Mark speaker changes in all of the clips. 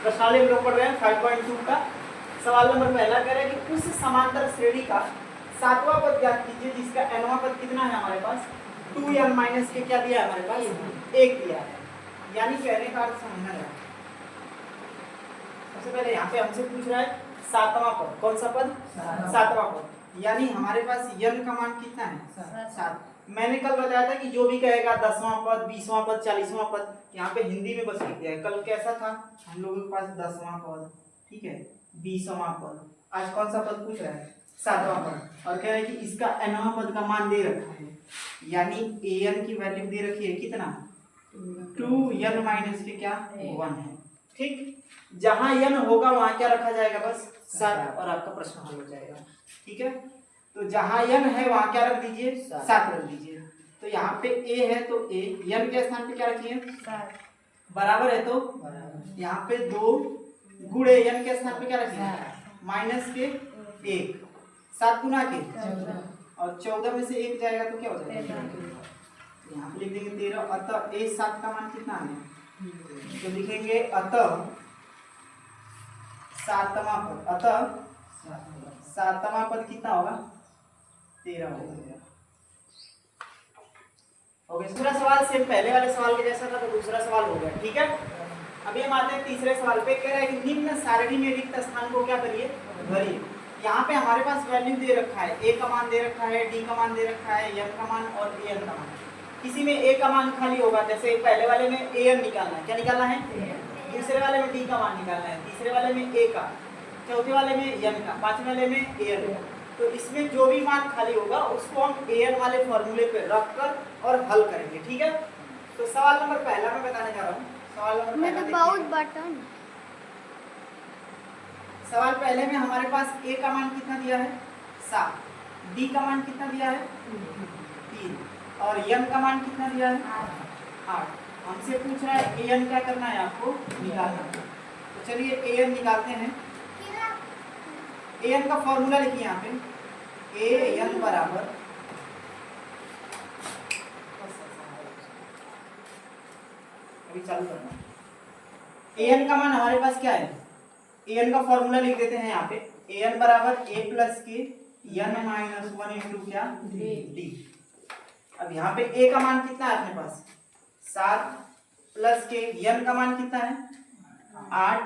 Speaker 1: प्रश्नावली हम लोग पढ़ रहे हैं 5.2 का सवाल नंबर पहला कह रहा है कि उस समांतर श्रेणी का सातवां पद ज्ञात कीजिए जिसका nवां पद कितना है हमारे पास 2n माइनस के क्या दिया है हमारे पास 1 दिया है। यानी कहने का अर्थ समझना है। सबसे पहले यहाँ पे हमसे पूछ रहा है सातवां पद, कौन सा पद? सातवां पद। यानी हमारे पास n का मान कितना है 7। मैंने कल बताया था कि जो भी कहेगा 10वां पद 20वां पद 40वां पद यहाँ पे हिंदी में बस लिख दिया है। कल कैसा था हम लोगों के पास 10वां पद, ठीक है, 20वां पद। आज कौन सा पद पूछ रहा है? 7वां पद। और कह रहे हैं कि इसका nवां पद का मान दे रखा है, यानी an की वैल्यू दे रखी है कितना 2n माइनस के क्या 1 है। ठीक, जहां n होगा वहां क्या रखा जाएगा? बस 7 और आपका प्रश्न हल हो जाएगा। ठीक है, तो जहां n है वहां क्या रख दीजिए 7 रख दीजिए। तो यहाँ पे a है तो a n के स्थान पे क्या रखिए 7, बराबर है तो यहाँ पे 2 गुणे n के स्थान पे क्या रखिए माइनस के 1, 7 गुना के और 14 में से 1 जाएगा तो क्या हो जाएगा? यहाँ पे लिख देंगे 13। अतः a 7 का मान कितना है तो लिखेंगे अतः सातवां पद, अतः सातवां पद कितना होगा 13 हो गया। दूसरा सवाल सेम पहले वाले सवाल के जैसा था तो दूसरा सवाल हो गया। ठीक है, अभी हम आते हैं तीसरे सवाल पे। कह रहा है कि निम्न सारणी में रिक्त स्थान को क्या करिए भरिए। यहाँ पे हमारे पास वैल्यू दे रखा है, a का मान दे रखा है, d का मान दे रखा है, n का मान और an का मान। किसी में a का मान खाली होगा, जैसे पहले वाले में an निकालना है, क्या निकालना है? दूसरे वाले में d का मान निकालना है, तीसरे वाले में a का, चौथे वाले में n का, पांचवें वाले में an। तो इसमें जो भी मान खाली होगा उसको हम an वाले फॉर्मूले पे रखकर और हल करेंगे। ठीक है, तो सवाल नंबर पहला मैं बताने जा रहा हूँ। सवाल नंबर पहला, सवाल पहले में हमारे पास a का मान कितना दिया है 7, d का मान कितना दिया है 3 और n का मान कितना दिया है 8। हमसे पूछ रहा है an क्या करना है आपको निकालना है। तो चलिए an निकालते हैं। an का फॉर्मूला लिखिए यहाँ पे an बराबर अभी चालू करना। an का मान हमारे पास क्या है? an का फॉर्मूला लिख देते हैं यहाँ पे an बराबर a प्लस के n माइनस 1 इंटू क्या d। अब यहाँ पे a का मान कितना है अपने पास 7 प्लस के n का मान कितना है 8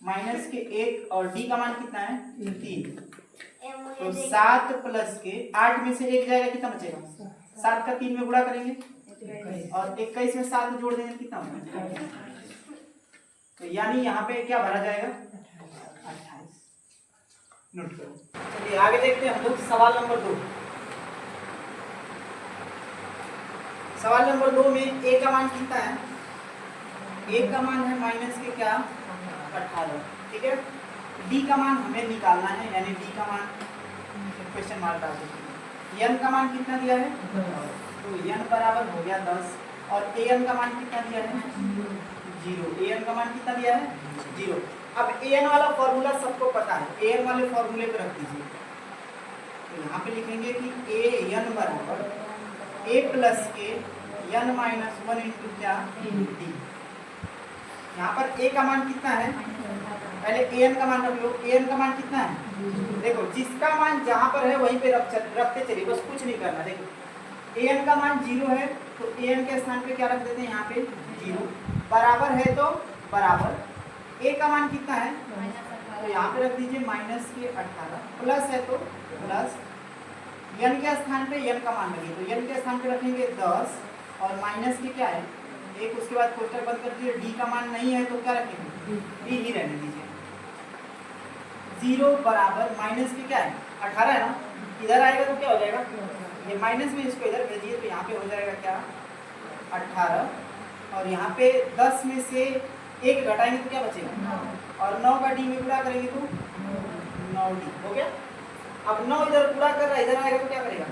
Speaker 1: माइनस के 1 और d का मान कितना है 3। तो 7 प्लस के 8 में से 1 जाएगा, कितना बचेगा 7 का 3 में गुणा करेंगे और 21 में 7 जोड़ देंगे, कितना होगा? तो यानी यहाँ पे क्या भरा जाएगा 28। नोट करो। चलिए आगे देखते हैं हम लोग सवाल नंबर 2। सवाल नंबर 2 में a का मान कितना है? a का मान है माइनस के क्या 18। ठीक है, d का मान हमें निकालना है, यानी d का मान क्वेश्चन मार्क डाल देते हैं। n का मान कितना दिया है तो n बराबर हो गया 10 और an का मान कितना दिया है 0। an का मान कितना दिया है 0। अब an वाला फॉर्मूला सबको पता है, an वाले फॉर्मूले पे रख दीजिए। तो यहाँ पे लिखेंगे कि an बराबर a प्लस के n माइनस 1 इंटू क्या d। यहाँ पर a का मान कितना है, पहले an का मान रख लो। an का मान कितना है, देखो जिसका मान जहाँ पर है वहीं पे रखते चलिए, बस कुछ नहीं करना। देखो an का मान 0 है तो an के स्थान पे क्या रख देते हैं यहाँ पे 0। बराबर है तो बराबर, a का मान कितना है तो यहाँ पे रख दीजिए माइनस के 18, प्लस है तो प्लस, n के स्थान पे n का मान लगे तो n के स्थान पे रखेंगे 10 और माइनस के क्या है 1, उसके बाद कोष्टक बंद कर दीजिए। d का मान नहीं है तो क्या रखेंगे d ही रहने दीजिए। 0 बराबर माइनस के क्या है 18 है ना, इधर आएगा तो क्या हो जाएगा, ये माइनस में इसको इधर भेजिए तो यहाँ पे हो जाएगा क्या 18 और यहाँ पे 10 में से 1 घटाएंगे तो क्या बचेगा और 9 का d में गुणा करेंगे तो 9d हो गया। अब 9 इधर पूरा कर रहा है, इधर आएगा तो क्या करेगा,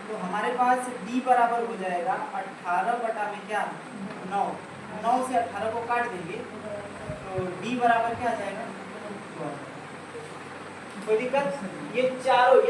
Speaker 1: तो हमारे पास d बराबर हो जाएगा 18 बटा में क्या 9। 9 से 18 को काट देंगे तो d बराबर क्या आ जाएगा 12। कोई दिक्कत? ये चारों